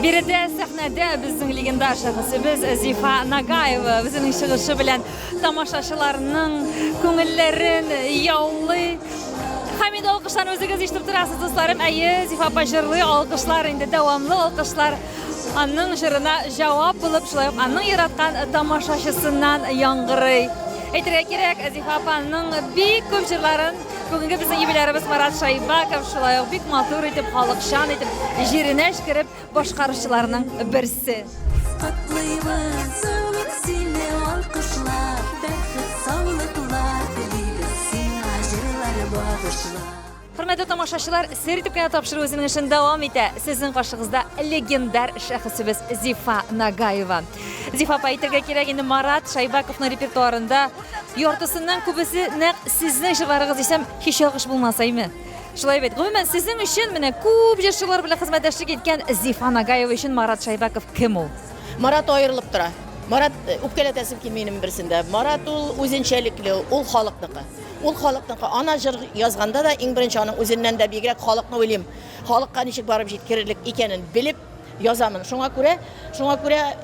Bir de sahnede bizim legendar şahsımız Zifa Nagaeva bizim çıkışı bilen tamaşaçılarının köngüllerin yollu Hamid alkışlar özünüz işitip turasız dostlarım. Zifa başarılı alkışlar indi devamlı alkışlar. Anның жырына cevap bulup şulay anның yaratkan tamaşaçısından yangırый. Әйтергә кирәк, Зифа апаның бик күп җырларын бүгенге безнең юбилярыбыз Марат Шайбаков шулай ук бик матур итеп, халыкчан итеп, җиренә эшкереп башкаручыларның берсе. Котлыйбыз сине алкышлап, бәхет саулыклар телибез сиңа җырлар багышлап. Hörmətli tamaşaçılar, seyir tüpkəni tapşırı özünün işin devam etə. Sizin qarşınızda legendar şəxsimiz Zifa Nagaeva. Zifa apa aytırga kerak indi Marat Şaybakovның repertuarında yortısından kübisi naq sizin jırlarınız desem hiç alqış bulmasaydı. Şulay bit. Gümən sizin üçün менә күп җырчылар белән хезмәттәшлек иткән Zifa Nagaeva өчен Marat Şaybakov kim ул? Marat ayrılıp tора. Marat үпкәләтәсем килминем берсендә. Marat ул үзенчәлекле, ул халыкныкы. Ул халыкныкы. Ана җыр язганда да иң беренче аның үзеннән дә бигрәк халыкны уйлыйм. Халыкка ничек барып җиткерерлек икәнен белеп язамын. Шуңа күрә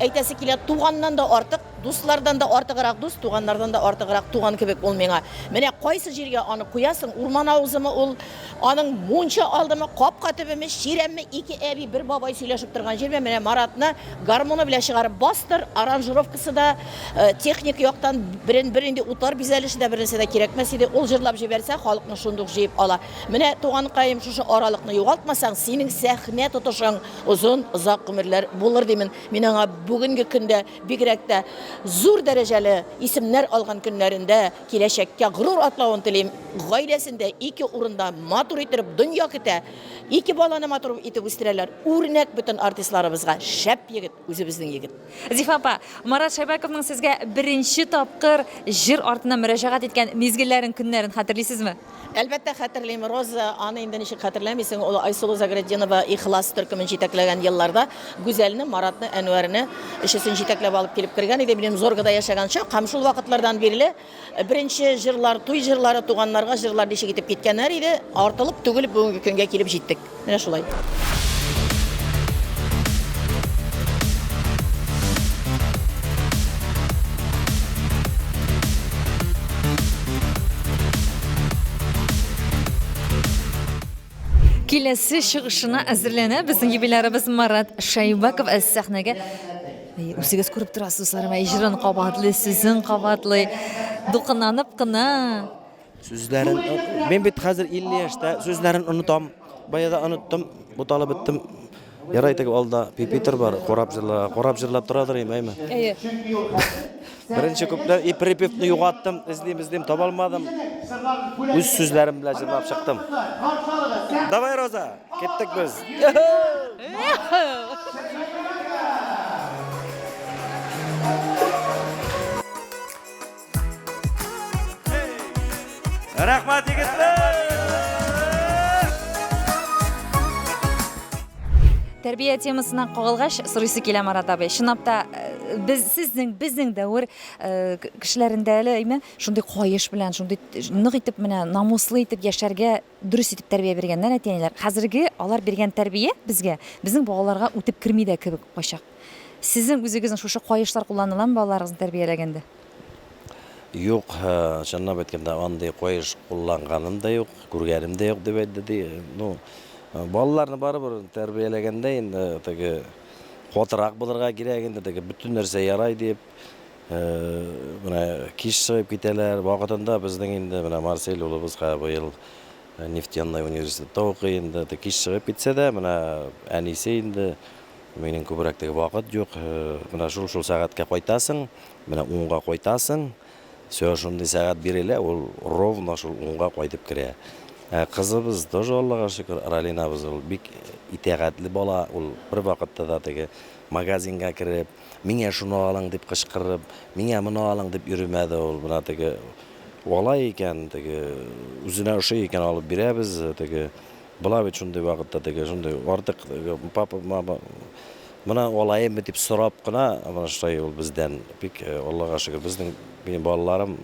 әйтәсе килә туганнан да артык, дуслардан да артыграк дус, туганнардан да артыграк туган кебек ул миңа. Менә кайсы җиргә аны куясың? Урман авызымы ул, аның мунча алдымы, капка төбеме, ширемме, ике әби бер бабай сөйләшеп торган җиргә менә Маратны гармоны белән чыгарып бастыр, аранжировкасы да техник яктан бер инде утар бизәлеше дә бернәрсә дә кирәкмәс иде. Ул җырлап җибәрсә, халыкны шундук җыеп ала. Менә туганкаем шушы аралыкны югалтмасаң, синең сәхнә тотышың узын, озак гомерләр булыр димен. Мин аңа бүгенге көндә бигрәк тә зур дәрәҗәле исемнәр алган көннәрендә киләчәккә горур атлавын телим. Гаиләсендә ике урында матур итеп дөнья көтә. Ике баланы матур итеп үстерәләр. Үрнәк бөтен артистларыбызга шәп егет, үзебезнең егет. Зифа апа, Марат Шайбаковның сезгә беренче тапкыр җыр артына мөрәҗәгать иткән мизгелләрен, көннәрен хәтерлисезме? Әлбәттә хәтерлим. Роза, аны инде ничек хәтерләмисең, ул Айсулу Заградинова Ихлас төркемен җитәкләгән елларда Гүзәлне, Маратны, Әнвәрне өчесен җитәкләп алып килеп кергән иде. Минем Зоргада яшәгән чак, һәм шул вакытлардан бирле беренче җырлар, туй җырлары туганнарга җырлар ничек итеп киткәннәр иде. Артылып түгел бүгенге көнгә килеп җиттек. Менә шулай. Киләсе чыгышына әзерләнә безнең юбилярыбыз Марат Шайбаков сәхнәгә. Үзегез күреп торасыз, җырын кабатлы, сүзен кабатлы, дулкынланып кына. Сүзләрен мен бит хәзер 50 яшьтә сүзләрен онытам. Баяда оныттым, буталып беттем. Ярай тегеп алда Пипитер бар, корап җырлап торадыр әйме. Беренче күптән припевны югаттым, излим таба алмадым. Үз сүзләрем белән җырлап чыктым. Давай, Роза, кеттек без. Рәхмәт егетләр. Тәрбия темасына кагылгач, сорыйсы килә Марат абый. Чынлапта безнең дәвр кешеләрендә әле шундый кайыш белән, шундый нык итеп менә намуслы итеп яшәргә, дөрес итеп тәрбия биргәннәр әтиләр. Хәзерге алар биргән тәрбия безгә, безнең балаларга үтеп керми дә кебек кайчак. Сезнең үзегезнең шушы кайышлар кулланыламы балаларыгызны тәрбияләгәндә? Юк, чынлап әйткәндә андый кайыш кулланганым да юк, күргәнем дә юк дип әйтте. Ну, балаларны барыбер тәрбияләгәндә инде теге котырак булырга кирәк инде, теге бүтән нәрсә ярай дип, менә кич чыгып китәләр. Вакытында безнең инде менә Марсель улыбызга быел нефтяной университетта укый инде, кич чыгып китсә дә, менә әнисе инде минем күбрәк теге вакыт юк. Менә шул сәгатькә кайтасың, менә 10-га кайтасың. Все шундый сәгать бирелә, ул ровно шул 10-га кайтып керә. Кызыбыз тоже Аллага шөкер, Ралинабыз ул бик итәгатьле бала, ул бер вакытта да теге магазинга кирип, миңа шуны алың дип кычкырып, миңа моны алың дип йөрмәде ул. Менә теге алай икән, теге үзенә ошый икән алып бирәбез, теге була бит шундый вакытта теге шундый артык папа, мама моны алайым дип сорап кына, менә шулай ул бездән бик Аллага шөкер, безнең балаларым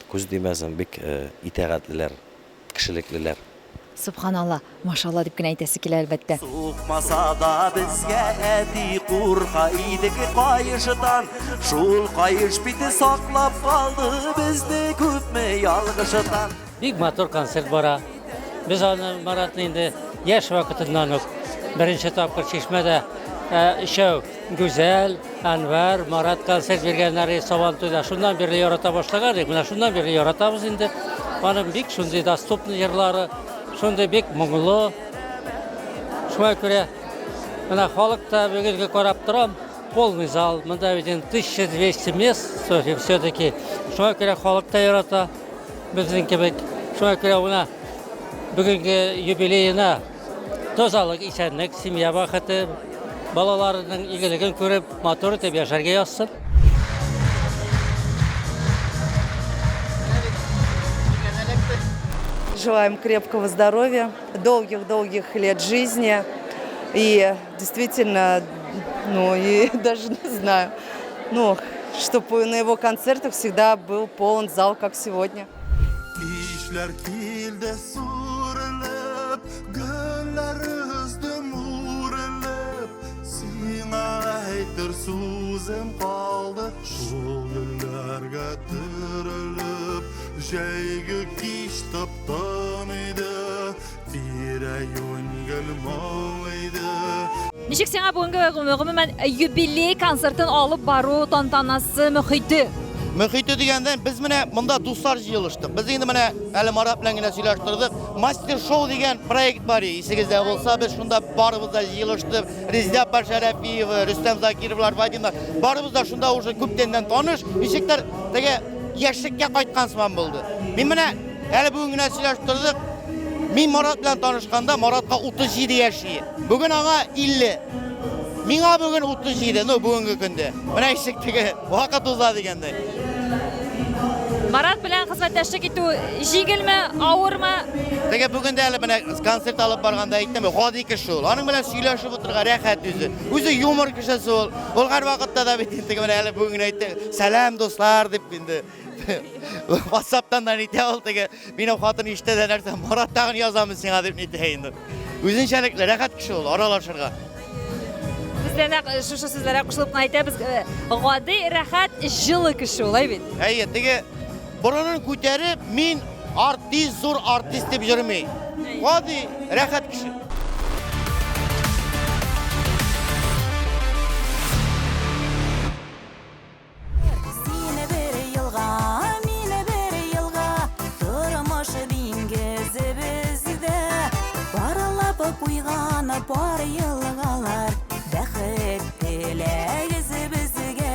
күз димәсен бик итәгатьлеләр, кешелеклеләр. Subhanallah, maşallah дип кенә әйтәсе килә әлбәттә. Soğukmasa da bizge edi kurkaydık kayışıdan. Şul kayış biti saklap kaldı bizde küpme yalgışıdan. Big motor konsert bara. Biz onu Marat'ın indi yaş vakitinden ok. Birinci tapkır Çeşme'de şov güzel, Anvar, Marat konsert vergenleri Sabantuy'da şundan beri yarata başladık. Buna şundan beri yaratamız indi. Benim big şunday dostuplu yerleri, şunday big muğulu. Şuna göre buna halk da bugünkü karab duram. Полный зал, мы видим 1200 мест, все-таки. Şuna göre halk da yarata. Bizning kebek. Şuna göre buna bugünkü юбилейine tozalıq, içenlik, simya vakiti, balalarının ilgiligini görüp motor etip yaşarga yazsın. Желаем крепкого здоровья, долгих-долгих лет жизни. И действительно, и даже не знаю, чтобы на его концертах всегда был полон зал, как сегодня. İşler kilde surulup, güller üzdüm uğrulup. Sina aytır suzum kaldı, şul güllerge türülüp. Şeygü kiş tıptımıydı, bire yüngül mağıydı. Ничек сиңа бүгенге гомумән юбилей концертын алып бару тантанасы мөхите? Mühiti degenden biz bunda dostlar yığılıştık. Biz endi Ali Marat bilen yine söyleştirdik. Master Show degen proyekt var. Esinizde bolsa biz şunda barımızda yığılıştık. Rezident Başarafiyev, Rüstem Zakirovlar vaydinlar. Barımızda şunda уже köptenden tanış. Nişikler tege yaşlıkka qaytkansman buldu. Men Ali bugün yine söyleştirdik. Men Marat bilen tanışkanda Maratga 37 yaşıyı. Bugün ana 50. Mina bugün 37, bugünkü günde. Mana eşikdagi vaqt uzadı degende. Marat bilan xizmatdashlik etu jigilmi, avurmi? Tege bugün de konsert alıp barganda aytdim, hadi kishi ol. Onun bilan suylashib o'tirgan rahat o'zi. O'zi yumor kishisi ol. Ol har vaqtda da bitdi. Mana bugün aytdi, "Salam do'stlar" deb endi. WhatsApp'tan da aytdi, tege meni xotin ishda narsa Marat tag'in yozamiz senga deb aytdi endi. O'zinchalik rahat kishi ol, aralashirga. Bizden şu sizlere qo'shilib aytamiz, g'odi rahat jilli kishi olay bit. Hayır, tege buranın ko'tarib men zo'r artist deb yurmay. Hadi rahat kishi. Sine bir yılga, mine bir yılga, turmuş dingezi bizde. Baralap kuygan par yılgalar, бәхет теләгесе безгә.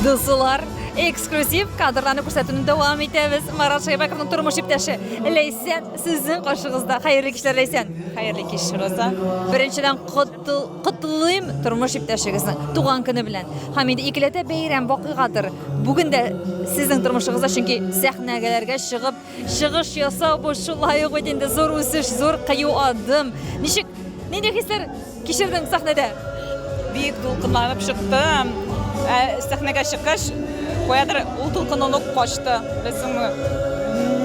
Dostlar, ekskluziv kadrlarni ko'rsatuvni davom etamiz. Marat Shaybakovning turmush iптәше Leysan sizning qarshingizda. Xayrli kishlar Leysan. Xayrli kish Roza. Birinchidan qutluyim turmush iптәшегезнең туган көне белән. Һәм инде икеләтә бәйрәм вакыйгадыр. Бүген дә сезнең тормышыгызда чөнки сәхнәгәләргә чыгып, чыгыш ясау бу шулай ук инде зур үсеш, зур кыю адым. Нинди хисләр кичердең сәхнәдә? Büyük dulkınlanıp çıktı. Sahneye çıkış, koyadır ul dulkınlık kaçtı. Bizim,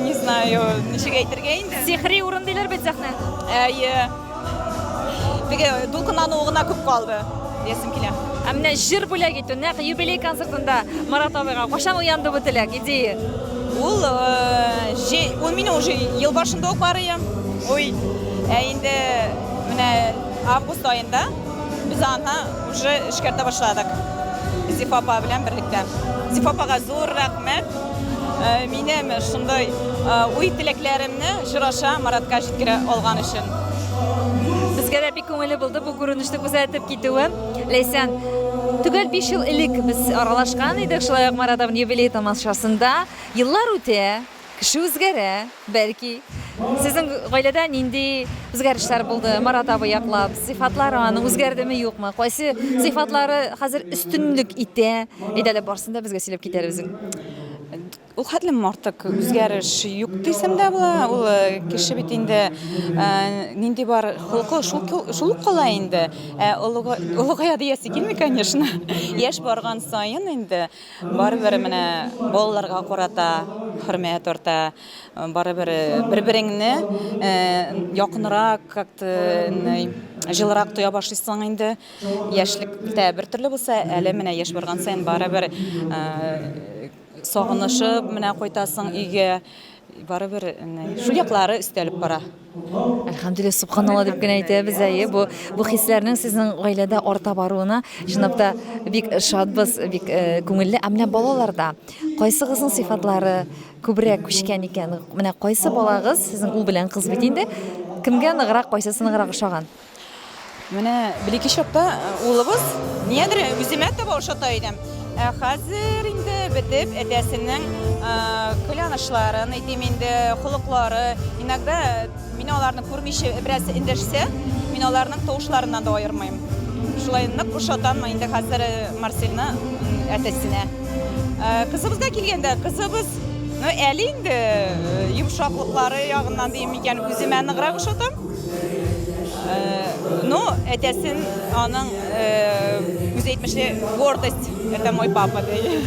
не знаю, nişe getirgeydi. Sihri урын диләр бит сәхнә. Peki dulkınlanуына күп kaldı. Десем килә. Әмнә җир бүләк итү, нәкъ юбилей концертында Марат абыйга кашан уянды бу теләк, идея? Ул мине уже ел башында ук барыйм. Ой, инде менә август ayında biz ana уже эшкәртә башладык. Зифа апа белән берлектә. Зифа апага зур рәхмәт. Минем шундай уй теләкләремне җыраша Маратка җиткерә алган өчен. Безгә дә бик күңелле булды бу күренешне күзәтеп китүе. Ләйсән, түгел 5 ел элек без аралашкан идек шулай ук Марат абыйның юбилей тамашасында. Еллар үтә, кеше үзгәрә, бәлки. Sizin гаиләдә нинди үзгәрешләр булды? Марат абый яклап, сыйфатлары аның үзгәрдеме, юкмы? Кайсы сыйфатлары хәзер өстенлек итә? Идәле барсында безгә сөйләп китәрбез. Ул хәтлем артык үзгәреш юк дисәм дә була. Ул кеше бит инде нинди бар холкы шул кала инде. Улыгая диясе килми, конечно. Яшь барган сайын инде барыбер менә балаларга карата hürmet orta barabir bir-biringni yakınrak как-то жылыраак туя башлыйсың инде. Яшьлектә бер төрле булса, әле менә яшь барган сайын барабер сагынышып, менә кайтасың өйгә. Барыбер шу яклары өстәлеп бара. Әлхәмдүлилләһ, субханалла дип генә әйтәбез әйе. Бу хисләрнең сезнең гаиләдә арта баруына җинапта бик шатбыз, бик күңелле. Менә балаларда кайсыгызның сыйфатлары күбрәк күчкән икән? Менә кайсы балагыз сезнең ул белән кыз бит инде? Кемгә ныграк, кайсысы ныграк ошаган? Менә билеки чакта улыбыз ниядер үземә таба ошата идем. Хәзер инде бетеп әтәсенең кыланышларын, әйтим инде холыклары, иногда мин аларны күрмичә бераз индәшсә, мин аларның тавышларыннан да аермыйм. Шулай нык ошатанмы инде хәзер Марсельны әтәсенә. Кызыбызга килгәндә, кызыбыз әле инде йомшаклыклары ягыннан дим икән, үземә ныграк ошатам. Ну, әтәсен аның үзе әйтмешли гордость, это мой папа ди.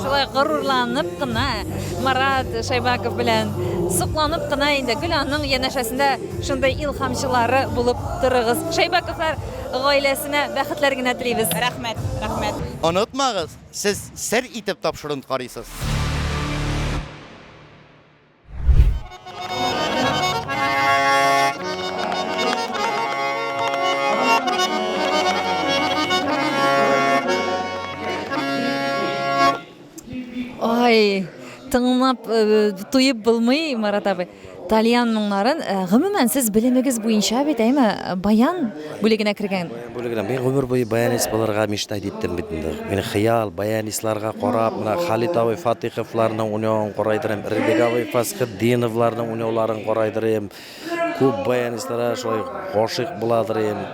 Шулай горурланып кына Марат Шайбаков белән сукланып кына инде Гөланың янәшәсендә шундай илһамчылары булып торыгыз. Шайбаковлар гаиләсенә бәхетләр генә телибез. Рәхмәт, рәхмәт. Unutmağız, siz ser itip tapşırın karıysız. Ай, тыңлап туйып булмый, Марат абый. Тальян моңнарын гомумән сез белемегез буенча бит әйме баян бүлегенә кергән. Бүлегенә мен гомер буе баянист булырга мечтать иттем бит инде. Мен хыял баянистларга карап, менә Халит абый Фатиховларның уйнавын карайдырам, Ирбек абый Фасхетдиновларның уйнауларын карайдырам. Күп баянистларга шулай гашыйк буладырам.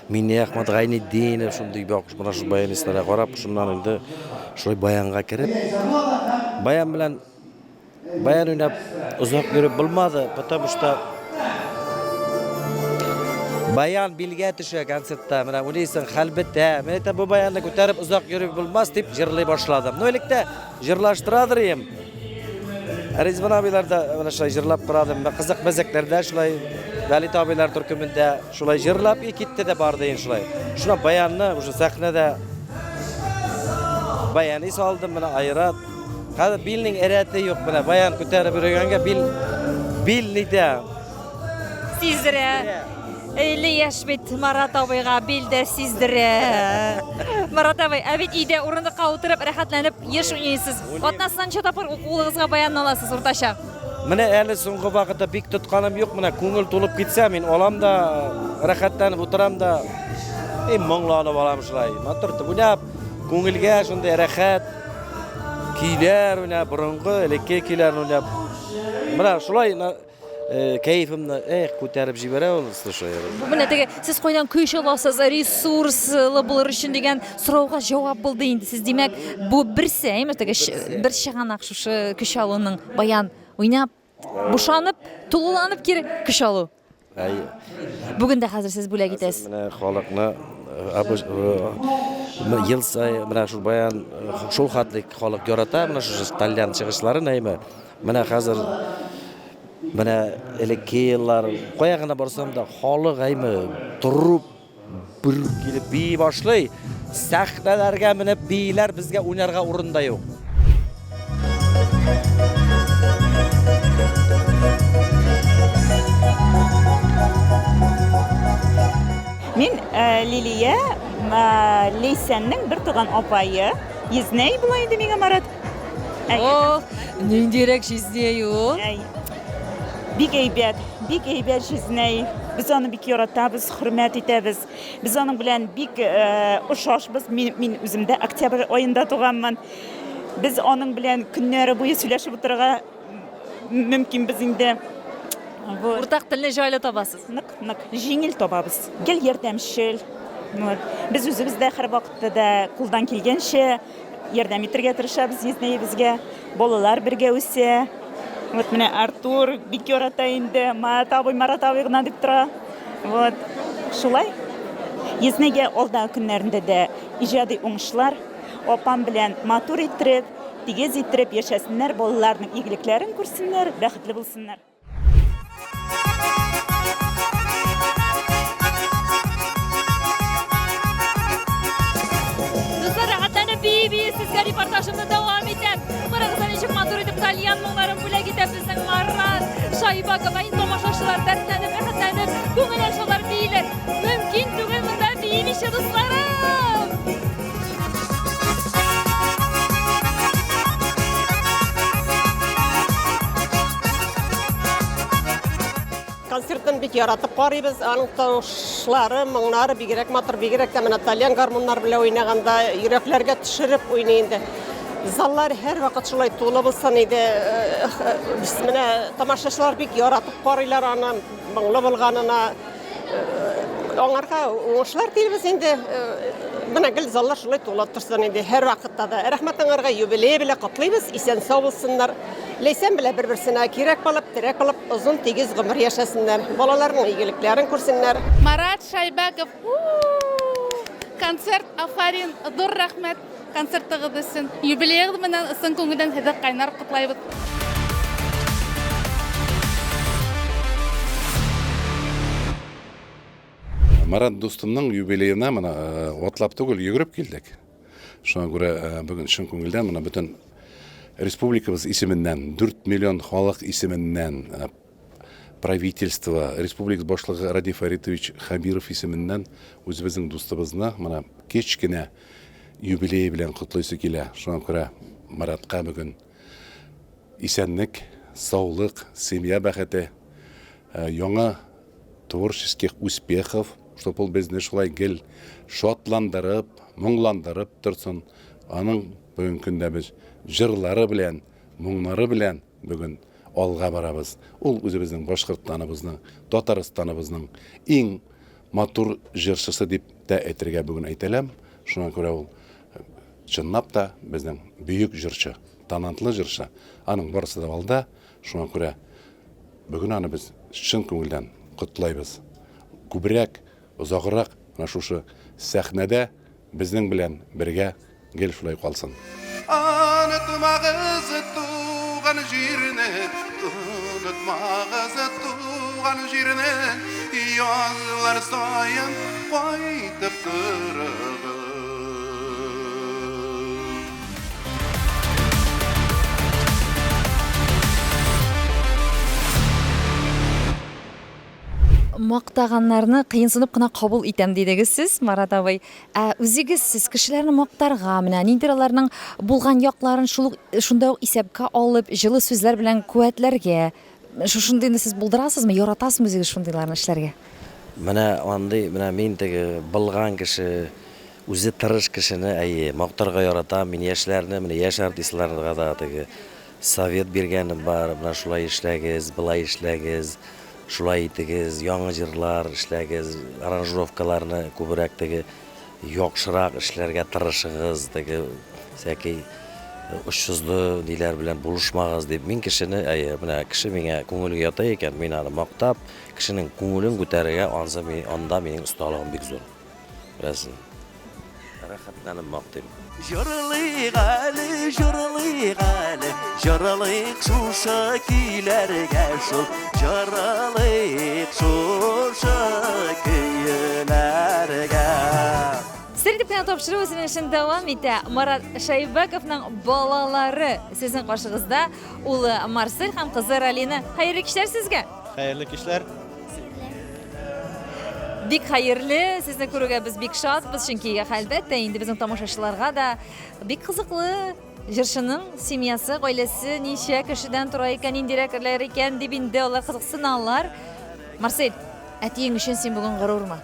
Мине Ахмад Гайнетдинов шундый бакыш шу баянистларга карап, шуннан инде шулай баянга кирип, баян белән баян уйнап узак йөреп булмады, потому что баян билгә төшә концертта, менә уйлыйсың хәлбәттә, мен әйтәм бу баянны күтәреп узак йөреп булмас дип җырлый башладым. Ну электә җырлаштырадыр идем. Ризван абыйларда менә шулай җырлап торадым, кызык мәзәкләрдә шулай Вәли абыйлар төркемендә шулай җырлап китте дә барды ин шулай. Шуна баянны уже сәхнәдә баяны салдым менә айрат. Хәзер билнең әрәте юк менә баян күтәреп йөргәнгә бил нидә. Сиздерә. Эйле яшь бит Марат абыйга билдә сиздерә. Марат абый, бит өйдә урындыкка утырып рәхәтләнеп еш уйныйсыз. Атнасынча тапыр укулыгызга баян аласыз уртача. Менә әле соңгы вакытта бик тотканым юк, менә күңел тулып китсә, мин алам да рәхәтләнеп утырам да моңланып алам шулай. Матур уйнап, күңелгә шундай рәхәт көйләр уйнап, борынгы элекке көйләр уйнап. Менә шулай кайфымны күтәреп җибәрә ул, слушай. Бу менә теге сез кайдан көй чаласыз, ресурслы булыр өчен дигән сорауга җавап булды инде. Сез димәк, бу берсе, әйме теге бер чыганак шушы көй чалуның баян уйнап, бушанып, тулыланып кире көй чалу. Бүген дә хәзер сез бүләк итәсез. Менә халыкны ел сайын менә шул баян шул хатлык халык ярата, менә шул тальян чыгышларын әйме. Менә хәзер менә элекке еллар кая гына барсам да халык әйме турып бер килеп бии башлый. Сәхнәләргә менеп бийләр безгә уйнарга урында юк. Мин Лилия Лейсәннең бер туган апайы. Езнәй була инде миңа Марат. О, ниндирәк Жизнәй ул? Бик әйбәт Жизнәй. Без аны бик яратабыз, хөрмәт итәбез. Без аның белән бик ошашбыз. Мин үземдә октябрь аенда туганмын. Без аның белән көннәре буе сөйләшеп утырырга мөмкин без инде. Уртак телне җайлы табасыз. Нык җиңел табабыз. Гел ярдәмчел. Без үзебездә һәр вакытта да кулдан килгәнчә ярдәм итәргә тырышабыз Езнәй безгә. Балалар бергә үсә. Вот менә Артур бик ярата инде. Марат абый гына дип тора. Вот шулай. Езнәйгә алда көннәрендә дә иҗади уңышлар апам белән матур иттереп тигез иттереп яшәсеннәр, балаларның игелекләрен күрсеннәр, бәхетле булсыннар. Dostlar, rahatlanıp bir sizge reportajımda devam edem. Qaragızdan içip matur edip talyan muğların bülek edip bizden Marat, Şaybakova, tomaşaşılar dertlenip, rahatlanıp, көңіл aşalar değiller. Mümkün түгел мында бейбіше dostlarım. Концерттен бик яратып карыйбыз. Аның тавышлары, моңнары бигрәк матур, бигрәк тә менә итальян гармоннар белән уйнаганда йөрәкләргә төшереп уйный инде. Заллар һәр вакыт шулай тулы булсын иде. Без менә тамашачылар бик яратып карыйлар аны, моңлы булганына. Аңарга уңышлар тилбез инде. Менә гел заллар шулай тулы торсын инде һәр вакытта да. Рәхмәт аңарга юбилей белән котлыйбыз. Исән сау булсыннар. Ләйсән белән бер-берсенә кирәк булып, терәк булып, озын тигез гомер яшәсеннәр. Балаларның игелекләрен күрсеннәр. Марат Шайбаков. Концерт афарин, dur рәхмәт. Концертыгыз өчен. Юбилейгыз менән ысын күңелдән һеҙҙе ҡайнар ҡотлайбыҙ. Марат достымның юбилейына мына отлап түгел йөгөрөп килдек. Шуңа күрә бүген шын күңелдән мына бөтен республикабыз исеменнән, 4 миллион халык исеменнән, правительство, республика башлыгы Ради Фаритович Хабиров исеменнән үзебезнең дустыбызны мына кечкенә юбилей белән котлыйсы килә. Шуңа күрә Маратка бүген исәнлек, саулык, семья бәхете, яңа творческих успехов, чтобы ул безне шулай гел шатландырып, моңландырып торсын. Аның бүген көндә без җырлары белән, моңнары белән бүген алга барабыз. Ул үзебезнең Башкортстаныбызның, Татарстаныбызның иң матур җырчысы дип тә әйтергә бүген әйтәләм. Шуңа күрә ул чынлап та безнең бөек җырчы, талантлы җырчы. Аның барысы да алда. Шуңа күрә бүген аны без чын күңелдән котлайбыз. Күбрәк, озаграк менә шушы сәхнәдә безнең белән бергә гел шулай калсын. Unutmağız tuğan jirine, unutmağız tuğan jirine, yollar sayan qaytıp durağız. Мактаганнарны кыйынсынып кына кабул итәм дидегез сез, Марат абый. Үзегез сез кешеләрне мактарга, менә нидер аларның булган якларын шунда ук исәпкә алып, җылы сүзләр белән куәтләргә, шушындый сез булдырасызмы, яратасызмы үзегез шундыйларны эшләргә? Менә андый, менә мин теге булган кеше, үзе тырыш кешене мактарга яратам. Мин яшьләрне, менә яшь артистларга да теге совет биргәнем бар. Менә шулай эшләгез, былай эшләгез. Шулай итегез, яңа җырлар эшләгез, аранжировкаларны күбрәк теге яхшырак эшләргә тырышыгыз, теге сәки ушсызлы диләр белән булышмагыз дип. Мин кешене, менә кеше миңа күңелгә ята икән, мин аны мактап, кешенең күңелен күтәрергә анда минең осталыгым бик зур. Беләсез. Рәхәтләнеп мактыйм. Jırlayıq əli, jırlayıq əli, jırlayıq şuşa kilərgə şul, jırlayıq şuşa kilərgə. Сәрдип кенә тапшыру үзенең эшен дәвам итә. Марат Шайбаковның балалары сезнең каршыгызда, улы Марсель һәм кызы Ралина. Хәерле кичләр сезгә. Хәерле кичләр. Бик хәерле, сезне күрүгә без бик шатбыз, чөнки әлбәттә инде безнең тамашачыларга да бик кызыклы җырчының семьясы, гаиләсе ничә кешедән тора икән, индирәкләр икән дип инде алар кызыксыналар. Марсель, әтиең өчен син бүген горурлы?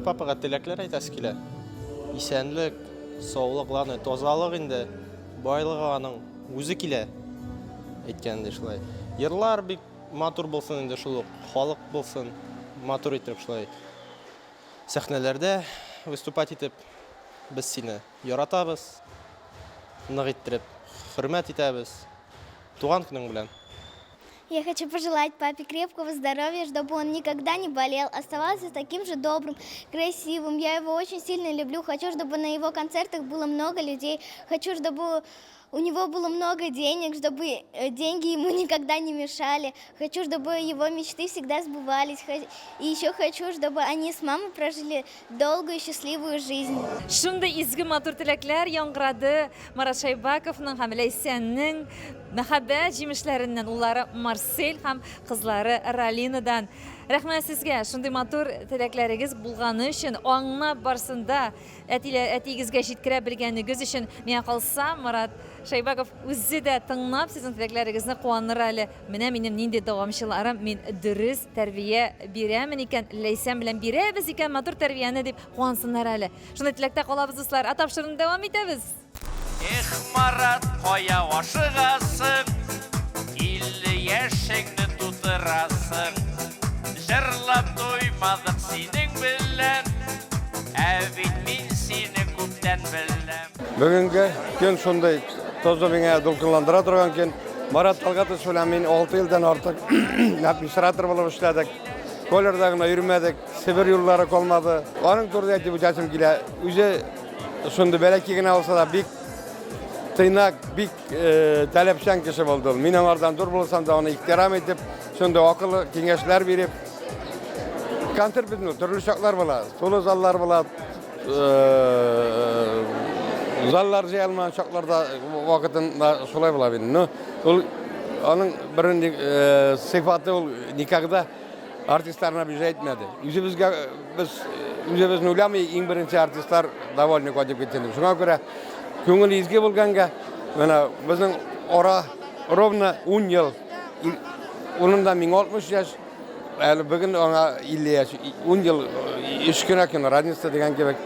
Папага теләкләр әйтәсе килә. Исәнлек, саулык, тазалык инде, байлык аның үзе килә. Әйткәндә шулай. Йырлар бик матур булсын инде шул, халык булсын. Матур итеп шулай сәхнәләрдә выступать итеп без сине яратабыз, нык итеп хөрмәт итәбез. Туган көнең белән. Я хочу пожелать папе крепкого здоровья, чтобы он никогда не болел, оставался таким же добрым, красивым. Я его очень сильно люблю. Хочу, чтобы на его концертах было много людей. Хочу, чтобы у него было много денег, чтобы деньги ему никогда не мешали. Хочу, чтобы его мечты всегда сбывались. И еще хочу, чтобы они с мамой прожили долгую и счастливую жизнь. Шундай изге матур теләкләр яңгырады Марат Шайбаковның һәм Ләйсәннең мәхәббәт җимешләреннән, уллары Марсель һәм кызлары Ралинадан. Рәхмәт сезгә, шундый матур теләкләрегез булганы өчен, аңлап барсында әтигезгә җиткерә белгәнегез өчен. Миңа калса, Марат Шайбаков үзе дә тыңлап сезнең теләкләрегезне куаныр әле. Менә минем нинди дәвамчыларым, мин дөрес тәрбия бирәмен икән, Ләйсән белән бирәбез икән матур тәрбияне дип куансыннар әле. Шундый теләктә калабыз дуслар. Тапшыруны дәвам итәбез. Эх, Марат, кая ашыгасың, 50 яшеңне тутырасың. Жырлап туймадык синең белән, ә бит мин сине күптән беләм. Бүгінгі күн сондай тозы меңе дулкынландыра тұрған кен. Марат Талгатович белән мин 6 елдан артык администратор булып эшләдек. Колледждагына йөрмәдек, Сибир юллары калмады. Аның турында әйтеп үтәсем килә. Үзе шундый бәләки генә булса да бик тыйнак, бик таләпчән кеше булды. Мин аңардан дур булсам да аны ихтирам итеп, шундый акыллы киңәшләр биреп, концерт бит төрле шаклар була, соло заллар була, заллар җыялмаган шакларда вакытында шулай була бит. Ул аның беренче сыйфаты ул никогда артистларына бир әйтмәде. Үзебезне уйламый иң беренче артистлар довольно кадип киткән. Шуңа күрә көңел изге булганга, менә безнең ара ровно 10 ел. Унында мин 60 яшь, әле бүген аңа 50 яшь, 10 ел ишкенә көн разница дигән кебек.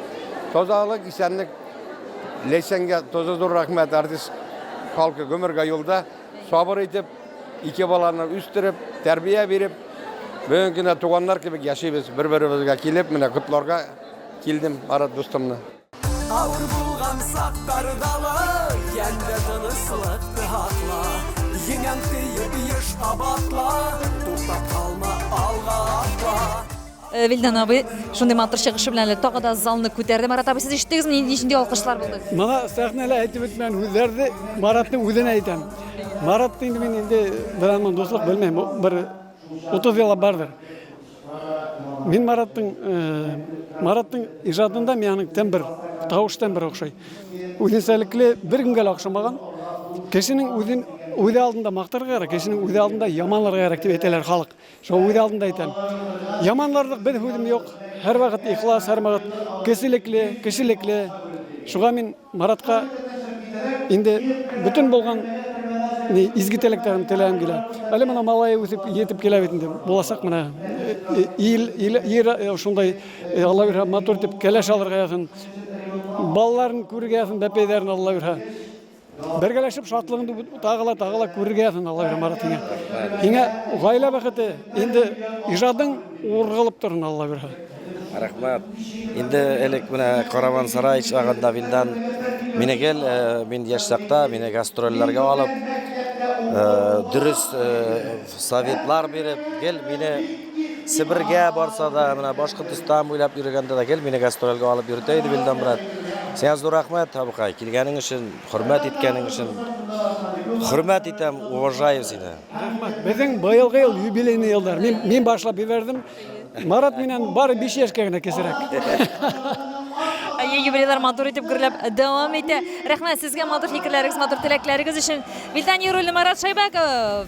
Тазалык, исәнлек, Ләйсәнгә тозы зур рәхмәт, артист халкы гомергә юлда сабыр итеп, ике баланы үстереп, тәрбия биреп, бүген генә туганнар кебек яшибез, бер-беребезгә килеп, менә котларга килдем, Марат дустымны. Ауыр булган сактардалы, янда тыныслыкты хакла. Еңәң тыйып еш абатла, туктап калма алга атла. Вилдан абый, шундый матур чыгышы белән тагы да залны күтәрде. Марат абый, сез ишеттегезме, ничек алкышлар булды? Мана сәхнәлә әйтеп үтмән үзләрде Маратның үзенә әйтәм. Марат инде мин инде белән дуслык белмәйм, бер 30 ел бардыр. Мин Мараттың ижадында менің тембр, тавыш тембр охшай. Үзенчәлекле бер көнгә охшамаган. Кешенең үзе алдында мактарга кирәк, кешенең үзе алдында яманларга кирәк дип әйтәләр халык. Шул үзе алдында әйтәм. Яманларлык бер хүдем юк. Һәр вакыт ихлас, һәр вакыт кешелекле. Шуга мин Маратка инде бүтән булган изге теләкләрен теләгән килә. Әле менә малай үсеп йетеп килә бит инде. Буласак менә шундай Алла бирә матур дип кәләш алырга язын. Балларын күрергә язын, бәпәйләрен Алла бирә. Бергәләшеп шатлыгын тагыла күрергә язын Алла бирә Маратыңа. Иңә гаилә бәхете инде ижадың ургылып торын Алла бирә. Рәхмәт. Инде элек менә Караван сарай чагында Вилдан мине гел, мин яшь чакта мине гастрольләргә алып, дөрес советлар биреп, гел мине Сибиргә барса да, менә Башкортстан буйлап йөргәндә дә гел мине гастрольгә алып йөртә иде Вилдан брат. Сиңа зур рәхмәт, абыкай, килгәнең өчен, хөрмәт иткәнең өчен. Хөрмәт итәм, уважаю сине. Рәхмәт. Безнең быелгы ел юбилейный елдар. Мин башлап бирдем. Марат менән бары 5 яшькә генә кесерәк. Юбилейлар матур итеп гөрләп дәвам итә. Рәхмәт сезгә матур фикерләрегез, матур теләкләрегез өчен. Вилдан Яруллин, Марат Шайбаков.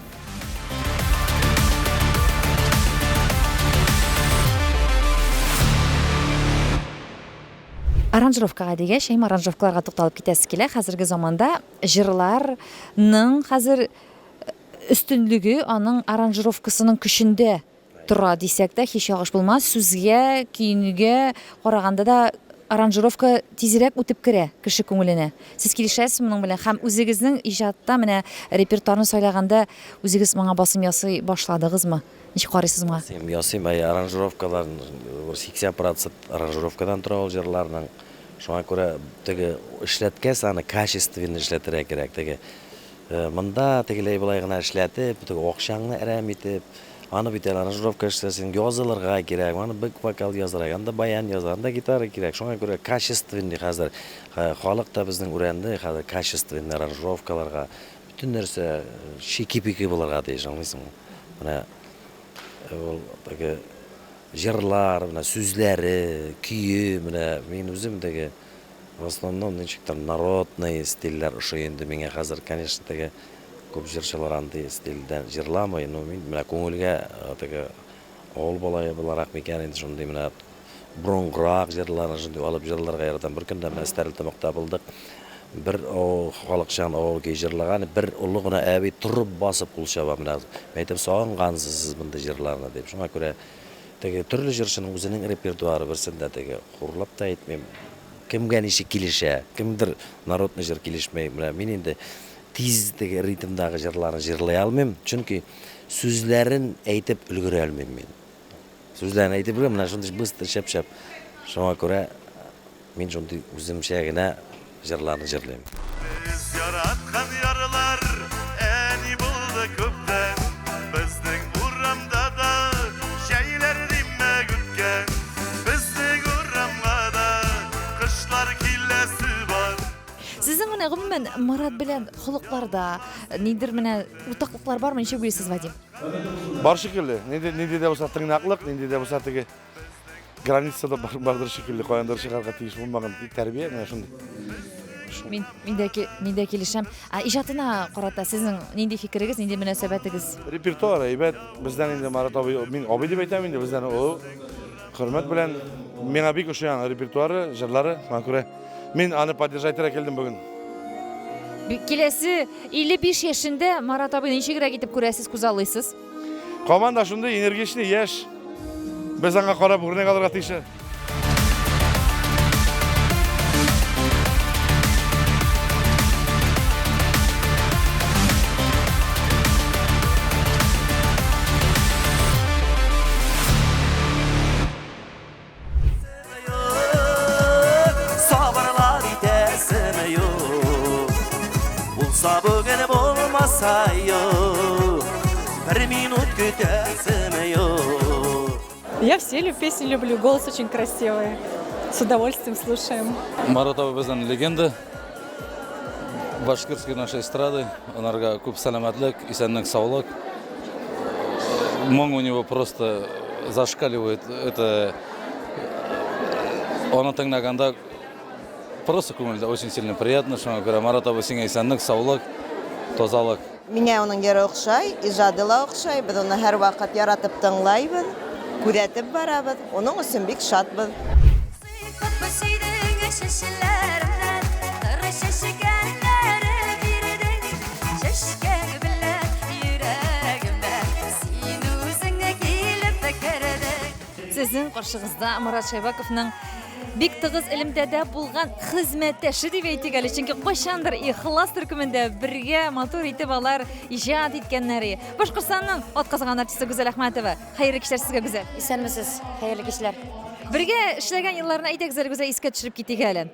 Аранжировкага дигәч, аранжировкаларга тукталып китәсе килә. Хәзерге заманда җырларның хәзер өстенлеге аның аранжировкасының көчендә тора дисәк тә һич ягыш булмас. Сүзгә, киенүгә караганда да аранжировка тизрәк үтеп керә кеше күңеленә. Сез килешәсезме моның белән? Һәм үзегезнең иҗатта менә репертуарны сайлаганда үзегез моңа басым ясый башладыгызмы? Ничек карыйсыз моңа? Ясыйм, аранжировкалар 80% аранжировкадан тора ул җырларның. Шуңа күрә теге эшләткәс аны качественно эшләтергә кирәк. Теге Mında tegiley bulay gına işletip, okşanını erem etip, anı bitel aranjировка işlesin, yazılırga gerek, anı big vokal yazarag, anda bayan yazaranda gitar gerek. Şoňa göre качественный hazır, halykda bizning urende hazır качественный aranjировкаларга bütün nerse şiki-piki bularga diýýär, anlaýsыңmy? Mana ol tege jırlar, mana süzleri, küýü, mana men özümdegi в основном нечиктер народный стильler ошоенди меңе hazır, конечно, теге көп жырчылар андай стилден жырламай, но мен мына көңүлгө теге ол балай буларак мекен энди шундый мына бурунгураак жырларын шундый алып жырларга яратам. Бир күндө мен старлтамакта булдык. Bir o halkşan o gejirlagan bir uluguna äbi turup basıp kulşaba mına. Meýtem soňgansız siz bunda jırlarna dep. Şoňa görä tege türlü jırçynyň özüniň repertuary birsinde tege gurulap da etmem. Kimge nişi kilişe, kimdir narodny jır kilişmeý. Men indi tiz tege ritmdagy jırlary jırlay almam. Çünki sözlerin äýtip ulgure almam men. Sözlerini äýtip bilmem, mına şunday bysty şep-şep. Şoňa görä men şunday özümçe gene jırlarny jırlaým. Biz yaratkan yarlar eni buldu köpten. Bizning uramda da şeyler dime gütken. Bizning uramda da kışlar killesi var. Sizin mine gümmen Marat bilen huluklarda nidir mine utaklıklar var mı? Neçe bilesiz Vadim? Бар шикелли. Ненде де болса тыңнаклык, ненде де болса теге границада бардыр шикелли, кояндар чыгарга тийиш болмаган тәрбие, менә шундый. Minde kilişem. İjatına qarata sizin ninde fikirigiz, ninde münasebetigiz? Repertuar әйбәт. Бездән инде Марат абый, мин абый дип әйтәм инде, бездән о хөрмәт белән миңа бик ошаган репертуары, җырлары, маңа күрә мин аны поддержать келдим бүген. Kilesi 55 yaşında Marat abi neçegirä gitip görәсез, күзаллыйсыз? Команда шундый энергичный, яшь. Без аңа карап үрнәк алырга тиеш. Sabırlar itesime yok. Bulsa bugün bulmasa yok. Bir minut kütesime yok. Я все песни люблю, голос очень красивый. С удовольствием слушаем. Марат абый биздин легенда. Башкирский нашей эстрады. Онарга көп саламатлык, исәнлек, саулык. Мон у него просто зашкаливает. Это оны тыңлаганда просто көңілде очень сильно приятно. Шуңа күрә Марат абый сиңа исәнлек, саулык, тазалык. Миңа оның йөрі оқшай, ижады ла оқшай, біз оны һәр вақыт яратып тыңлайбыз, күрәтеп барабыз, оның өсөн бик шатбыз. Sizin qarşınızda Marat Şaybakov'ның bik tığız ilimdədə bulğan xizmətdaşı dip әйтик әле. Çünki qaşandır İxlas türkümündə birgə motor itib alar ijad etkənləri. Башкортстанның атказган артисты Гүзәл Әхмәтова. Хәйрле кичләр сезгә, Гүзәл. Исәнмесез, хәйрле кичләр. Бергә эшләгән елларны әйтәк, Гүзәл, искә төшереп китик әле.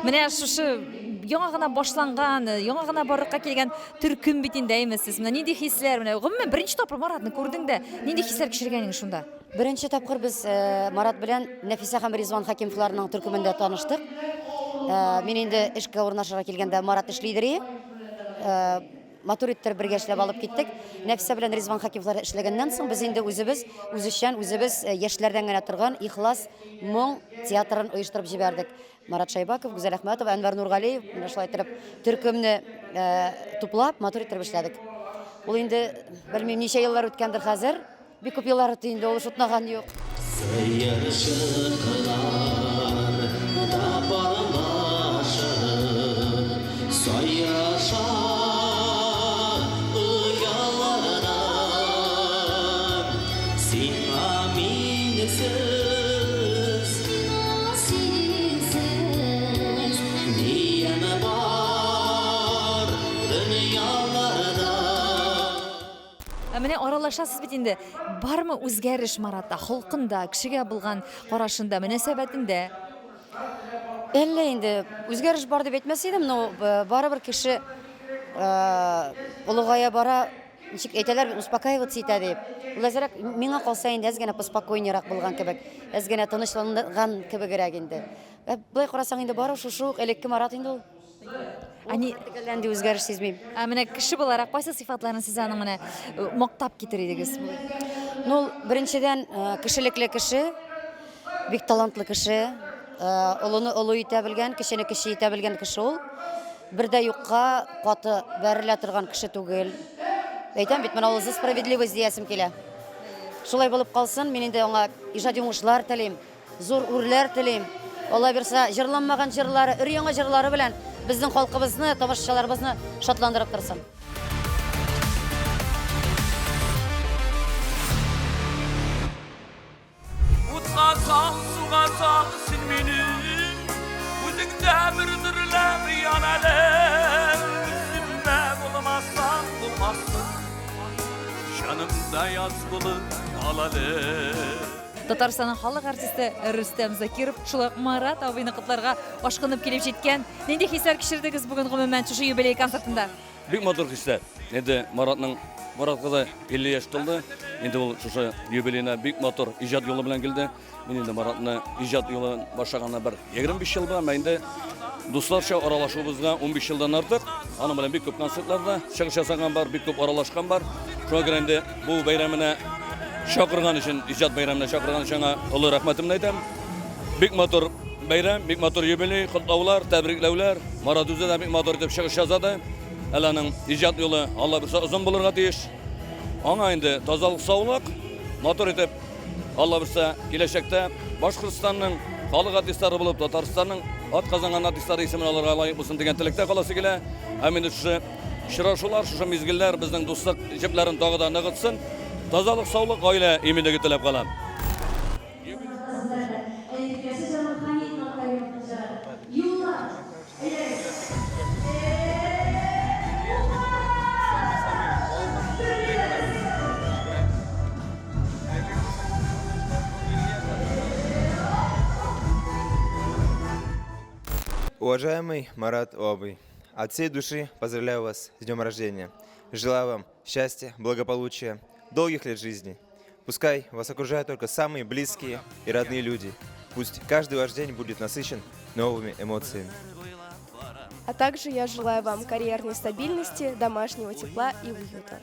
Менә шушы яңа гына башланган, яңа гына барлыкка килгән төркем бит инде әймәсез. Менә нинди хисләр, менә гомумән беренче тапкыр Маратны күрдең дә, нинди хисләр кичергәнең шунда? Беренче тапкыр без Марат белән Нәфисә һәм Ризван Хакимовларның төркемендә таныштык. Мин инде эшкә урнашырга килгәндә Марат эшлидер. Матуриттер бергә эшләп алып киттек. Нәфисә белән Ризван Хакимовлар эшләгәннән соң без инде үзебез яшьләрдән генә торган Ихлас моң театрын оештырып җибәрдек. Марат Шайбаков, Гүзәл Әхмәтов, Әнвәр Нургалиев, менә шулай итеп төркемне туплап, матуриттер эшләдек. Ул инде белмим ничә еллар үткәндер хәзер. Бик күп еллар үтте инде, ул шутнаган юк. Менә аралашасыз бит инде. Бармы үзгәреш Маратта, халкында, кешегә булган карашында, мөнәсәбәтендә? Әллә инде үзгәреш бар дип әйтмәс идем, но барыбер кеше олығая бара, ничек әйтәләр, успокаиваться итә дип. Ул әзрәк миңа калса инде әз генә поспокойнерак булган кебек, әз генә тынычланган кебегрәк инде. Булай карасаң инде бары шушы элекке Марат инде ул. Ани тегеләнде үзгәреш сизмим. Менә кеше буларак кайсы сыйфатларын сез аның менә мактап китер идегез? Ну, беренчедән кешелекле кеше, бик талантлы кеше, олыны олы итә белгән, кешене кеше итә белгән кеше ул. Бердә юкка каты бәрелә торган кеше түгел. Әйтәм бит, менә ул за справедливость диясем килә. Шулай булып калсын, мин инде аңа иҗади уңышлар телим, зур үрләр телим. Алла бирсә, җырламаган җырлары, өр-яңа җырлары белән безнең халкыбызны, тамашачыларыбызны шатландырып торсын. Utqa sal, suğa sal, sin meni Üzüngdə mürdürlər yanalım Üzümdə bulamazsan bulmazsın Şanımda yaz bulup alalım Татарстанның халык артисты Рөстәм Закиров шулай Марат абыйны котларга ашкынып килеп җиткән. Нинди хисләр кичердегез бүген гомумән шушы юбилей концертында? Бик матур хисләр. Инде Маратка да 50 яшь тулды. Инде ул шушы юбилейна бик матур иҗат юлы белән килде. Мин инде Маратны иҗат юлын башлаганна бер 25 ел була. Мен инде дусларча аралашуыбызга 15 елдан артык. Аның белән бик күп концертларда чыгыш ясаган бар, бик күп аралашкан бар. Шуңа күрә инде бу бәйрәменә шакырган өчен, иҗат бәйрәменә шакырган өчен олы рәхмәтемне әйтәм. Бик матур бәйрәм, бик матур юбилей, котлаулар, тәбрикләүләр. Марат үзе дә бик матур итеп чыгыш ясады. Әләнең иҗат юлы Алла бирсә озын булырга тиеш. Аңа инде тазалык, саулык, матур итеп Алла бирсә киләчәктә Башкортстанның халык артистлары булып, Татарстанның атказанган артистлары исемен алырга лаек булсын дигән теләктә каласы килә. Һәм инде шушы очрашулар, шушы мизгелләр безнең дуслык җепләрен тагы да ныгытсын. Тазалык, саулык, гаилә иминлеге теләп калам. Уважаемый Марат Обый, от всей души поздравляю вас с днем рождения. Желаю вам счастья, благополучия, долгих лет жизни. Пускай вас окружают только самые близкие и родные люди. Пусть каждый ваш день будет насыщен новыми эмоциями. А также я желаю вам карьерной стабильности, домашнего тепла и уюта.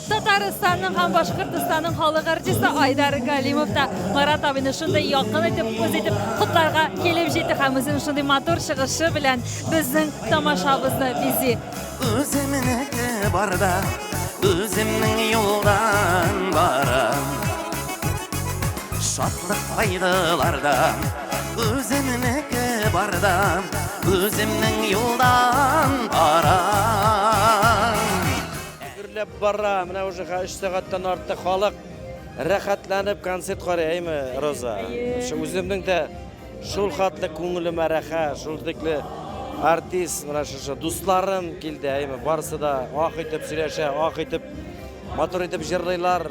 Татарстанның һәм Башкортстанның халык артисты Айдар Галимов та Марат абыйны шундай якын итеп, күз итеп котларга килеп җитте һәм үзенең шундый матур чыгышы белән безнең тамашабызны бизи. Özümneki barda, özümnün yoldan baram Şatlık faydalarda, özümneki barda, özümnün yoldan baram Гөрләп бара, менә уже 3 сәгатьтән артык халык рәхәтләнеп концерт карый, әйме, Роза? Үземнең дә шул хатлы күңелемә рәхәт, шул тикле артист, менә шушы дусларым килде, әйме, барысы да ак итеп сөйләшә, ак итеп, матур итеп җырлыйлар.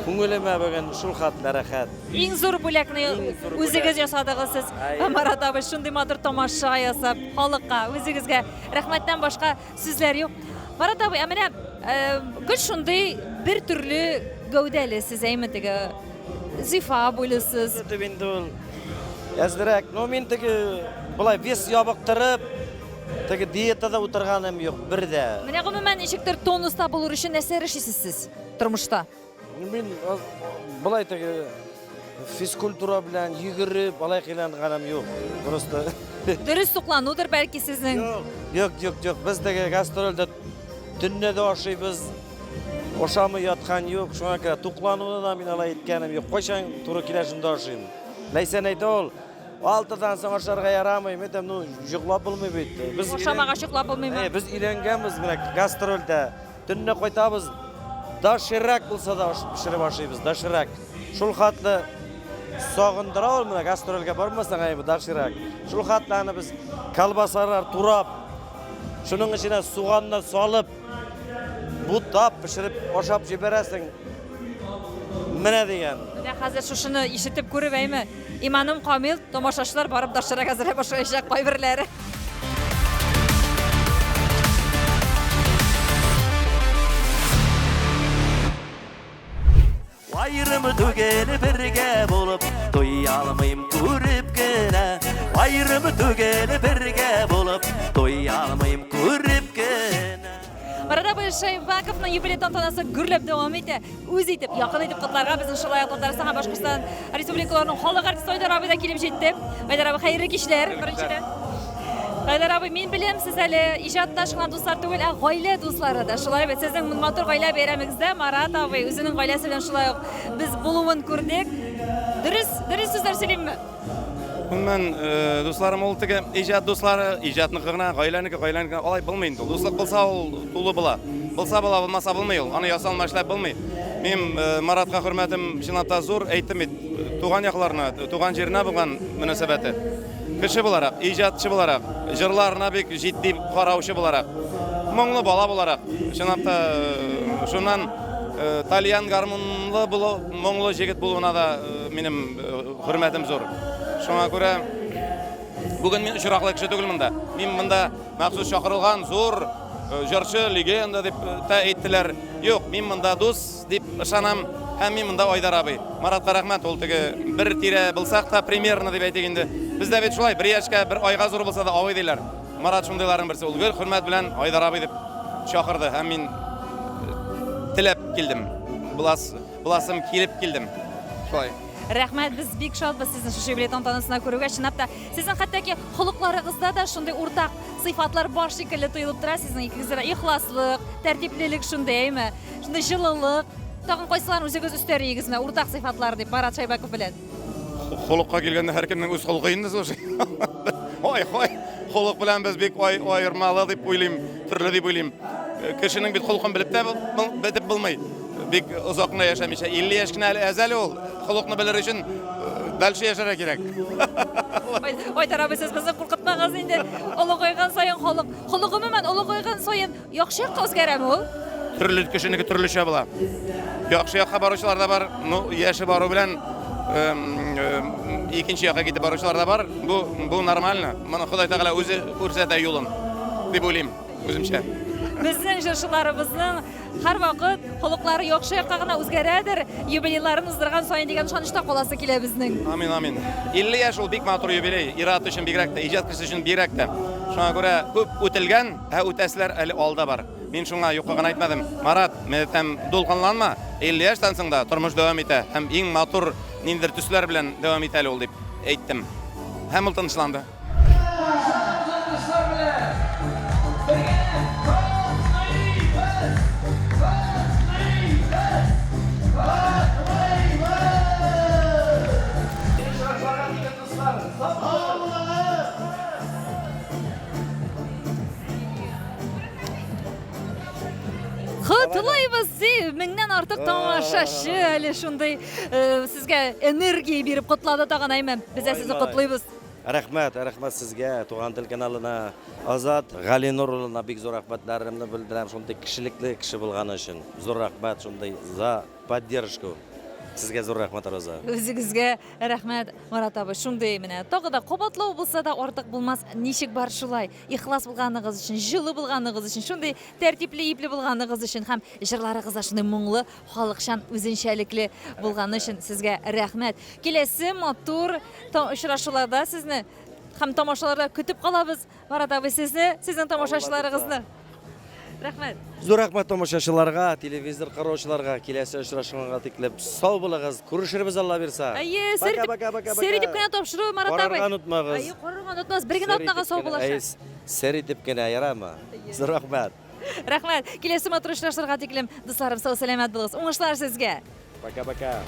Күңелемә бүген шул хатлы рәхәт. Иң зур бүләкне үзегез ясадыгыз сез. Марат абый шундый матур тамаша ясап, халыкка, үзегезгә рәхмәттән башка сүзләр юк. Марат абый, менә гел шундый бер төрле гәүдәле сез, әйме, теге зифа буйлысыз. Инде ул әзрәк, но мин теге булай вес ябыктырып, теге диетада утырганым юк, бердә. Менә гомумән ничектер тонуста булыр өчен нәрсә эшлисез сез тормышта? Мин булай теге физкультура белән йөгереп, алай кыйланганым юк. Просто Дөрес тукланудыр бәлки сезнең. Юк, без теге гастрольдә төнне дә ашыйбыз. Ашамый яткан юк, шуңа күрә туклануны да мин алай иткәнем юк. Кайчан туры килә шунда ашыйм. Ләйсән әйтә ул, 6-дан соң ашарга ярамый, мен дәм, йоклап булмый бит. Без Ашамага йоклап булмыймы? Без өйрәнгәнбез менә гастрольдә. Төнне кайтабыз. Дашырак булса да пешереп ашыйбыз, дашырак. Шул хатлы сагындыра ул менә гастрольгә бармасаң, әйме, дашырак. Шул хатланы без колбасалар турап, шуның иченә суганны салып, бутап, пешереп ашап җибәрәсең. Менә дигән. Менә хәзер шушыны ишетеп күреп, әйме, иманым камил, тамашачылар барып дашырак әзерләп ашаячак кайберләре. Ayrımı tugeli birge bolup toyalmayım kurip gene. Ayrımı tugeli birge bolup toyalmayım kurip gene. Marada Şaybakov'ның юбилей тантанасы гүрләп дәвам итә. Үз итеп, якын итеп котларга безнең шулай Татарстан һәм Башкортстан республикаларының халык артисты Айдар абый да килеп җитте. Айдар абый, хәерле кичләр беренчедән. Айдар абый, мин беләм, сез әле иҗатташкан дуслар түгел, ә гаилә дуслары да. Шулай бит сезнең матур гаилә бәйрәмегездә Марат абый үзенең гаиләсе белән шулай ук без булуын күрдек. Дөрес сүзләр сөйлимме? Мен дусларым ул теге иҗат дуслары, иҗатныкы гына, гаиләнеке алай булмый инде. Дуслык булса ул тулы була. Булса була, булмаса булмый ул. Аны ясалма эшләп булмый. Мин Маратка хөрмәтем чынлап та зур, әйттем бит. Туган якларына, туган җиренә булган мөнәсәбәте. Кеше буларак, иҗатчы буларак, җырларына бик җитди караучы буларак, моңлы бала буларак, чынлап та шуннан Талиян гармонлы булу, моңлы җегет булуына да минем хөрмәтем зур. Шуңа күрә бүген мин очраклы кеше түгел монда. Мин монда махсус чакырылган зур җырчы, легенда дип та әйттеләр. Юк, мин монда дус дип ышанам. Һәм мин монда Айдар абый. Маратка рәхмәт, ул теге бер тирә булсак та примерно дип әйтик инде. Бездә бит шулай, бер яшькә, бер айга зур булса да абый диләр. Марат шундыйларның берсе. Ул гел хөрмәт белән Айдар абый дип чакырды. Һәм мин теләп килдем. Буласым килеп килдем. Шулай. Рәхмәт, без бик шатбыз сезнең шушы юбилей тантанасына күрүгә. Чынлап та сезнең хәтта холыкларыгызда да шундый уртак сыйфатлар бар шикелле тоелып тора. Сезнең икегездә ихласлык, тәртиплелек шундыймы? Шундый җылылык. Тагын кайсыларын үзегез үстеригезме? Уртак сыйфатлар дип Марат Шайбаков белән. Холыкка килгәндә һәркемнең үз холыгы инде шушы. Ой, холык белән без бик аермалы дип уйлыйм, төрле дип уйлыйм. Кешенең бит холыгын белеп тә бетеп булмый. Бик озакны яшәмичә 50 яшькә әзәл ул. Холыкны белер өчен дальше яшәргә кирәк. Айдар абый, сез безне куркытмагыз инде. Олыгайган саен холык гомумән олыгайган саен яхшы якка үзгәрәме ул? Төрле кешенеке төрлечә була. Яхшы якка баручылар да бар, яше бару белән икенче якка китеп баручылар да бар. Бу нормально. Моны Ходай Тәгалә үзе күрсәтә юлын дип уйлыйм үземчә. Безнең җырчыларыбызның һәрвакыт холыклары яхшы якка гына үзгәрәдер. Юбилейларын уздырган саен дигән ышанычта каласы килә безнең. Амин. 50 яшь ул бик матур юбилей. Ират өчен бигрәк тә, иҗат кешесе өчен бигрәк тә. Шуңа күрә күп үтелгән, үтәсләр әле алда бар. Мин шуңа юкка гына әйтмәдем. Марат, мәтәм дулкынланма. 50 яшьтән соң да тормыш дәвам итә. Һәм иң матур ниндер төсләр белән дәвам итә ул дип әйттем. Һәм ул тынычланды. Котлыйбыз, меңнән артык тамашачы әле шундый сезгә энергия биреп котлады тагын әймен. Без сезне котлыйбыз. Рәхмәт сезгә, Туган тел каналына, Азат Галинурулына бик зур рәхмәтләремне белдерәм. Шундый кишелекле кеше булганы өчен. Зур рәхмәт, шундый за поддержку. Сезгә зур рәхмәт Роза. Үзегезгә рәхмәт Марат абый. Шундый менә тагы да кабатлау булса да артык булмас. Ничек бар шулай? Ихлас булганыгыз өчен, җылы булганыгыз өчен, шундый тәртипле, ипле булганыгыз өчен һәм җырларыгыз да шундый моңлы, халыкчан, үзенчәлекле булганы өчен сезгә рәхмәт. Киләсе матур очрашуларда сезне һәм тамашаларда көтеп калабыз. Марат абый, сезнең тамашачыларыгызны. Рәхмәт. Зур рәхмәт тамашачыларга, телевизор караучыларга, киләсе очрашуга тиклеп сау булыгыз. Күрешербез Алла бирсә. Сер итеп кенә тапшыру Марат абый. Карарга онытмагыз. Карарга онытмагыз. Бер генә атнага сау булачак. Сер итеп кенә ярамы? Зур рәхмәт. Рәхмәт. Киләсе матур очрашуларга тиклем дусларым, сау сәламәт булыгыз. Уңышлар сезгә. Пока-пока.